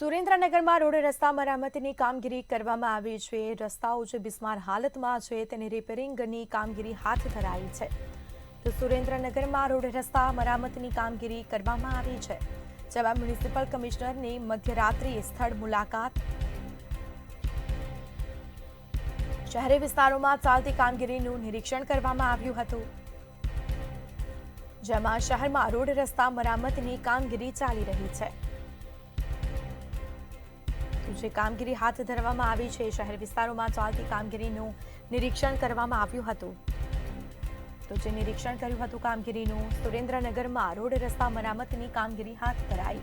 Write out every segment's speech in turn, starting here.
સુરેન્દ્રનગરમાં રોડ રસ્તા મરામતની કામગીરી કરવામાં આવી છે। રસ્તાઓ જે બિસ્માર હાલતમાં છે તેની રિપેરિંગની કામગીરી હાથ ધરાઈ છે। તો સુરેન્દ્રનગરમાં રોડ રસ્તા મરામતની કામગીરી કરવામાં આવી છે, જેમાં મ્યુનિસિપલ કમિશનરની મધ્યરાત્રિએ સ્થળ મુલાકાત, શહેરી વિસ્તારોમાં ચાલતી કામગીરીનું નિરીક્ષણ કરવામાં આવ્યું હતું, જેમાં શહેરમાં રોડ રસ્તા મરામતની કામગીરી ચાલી રહી છે। જે કામગીરી હાથ ધરવામાં આવી છે, શહેર વિસ્તારોમાં ચાલતી કામગીરીનું નિરીક્ષણ કરવામાં આવ્યું હતું। તો જે નિરીક્ષણ કર્યું હતું કામગીરીનું, સુરેન્દ્રનગરમાં રોડ રસ્તા મરામતની કામગીરી હાથ ધરાઈ।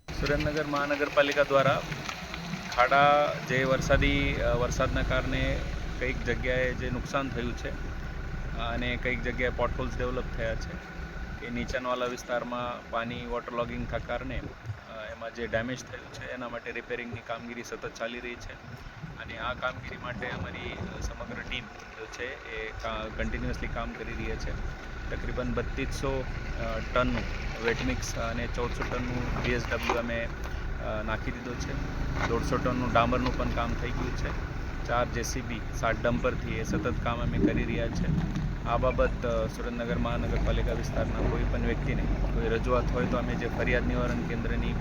સુરેન્દ્રનગર મહાનગરપાલિકા દ્વારા ખાડા જે વરસાદના કારણે કઈક જગ્યાએ જે નુકસાન થયું છે અને કઈક જગ્યાએ પોટહોલ્સ ડેવલપ થયા છે કે નીચાણવાળા વિસ્તારમાં પાણી વોટરલોગિંગના કારણે એમાં જે ડેમેજ થયું છે એના માટે રિપેરિંગની કામગીરી સતત ચાલી રહી છે। અને આ કામગીરી માટે અમારી સમગ્ર ટીમ છે એ કન્ટિન્યુઅસલી કામ કરી રહી છે। તકરીબન 3200 ટનનું વેટ મિક્સ અને 1400 ટનનું BSW અમે નાખી દીધો છે। 150 ટનનું ડામરનું પણ કામ થઈ ગયું છે। 4 JCB 7 ડમ્પરથી એ સતત કામ અમે કરી રહ્યા છે। આ બાબત સુરેન્દ્રનગર મહાનગરપાલિકા વિસ્તારના કોઈ પણ વ્યક્તિને કોઈ રજૂઆત હોય તો અમે જે ફરિયાદ નિવારણ કેન્દ્રની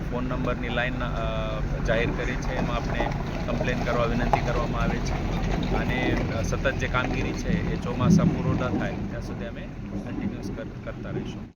ફોન નંબરની લાઈન જાહેર કરી છે, એમાં આપણે કમ્પ્લેન કરવા વિનંતી કરવામાં આવે છે। અને સતત જે કામગીરી છે એ ચોમાસા પૂરો ન થાય ત્યાં સુધી અમે કન્ટિન્યુઅસ કરતા રહીશું।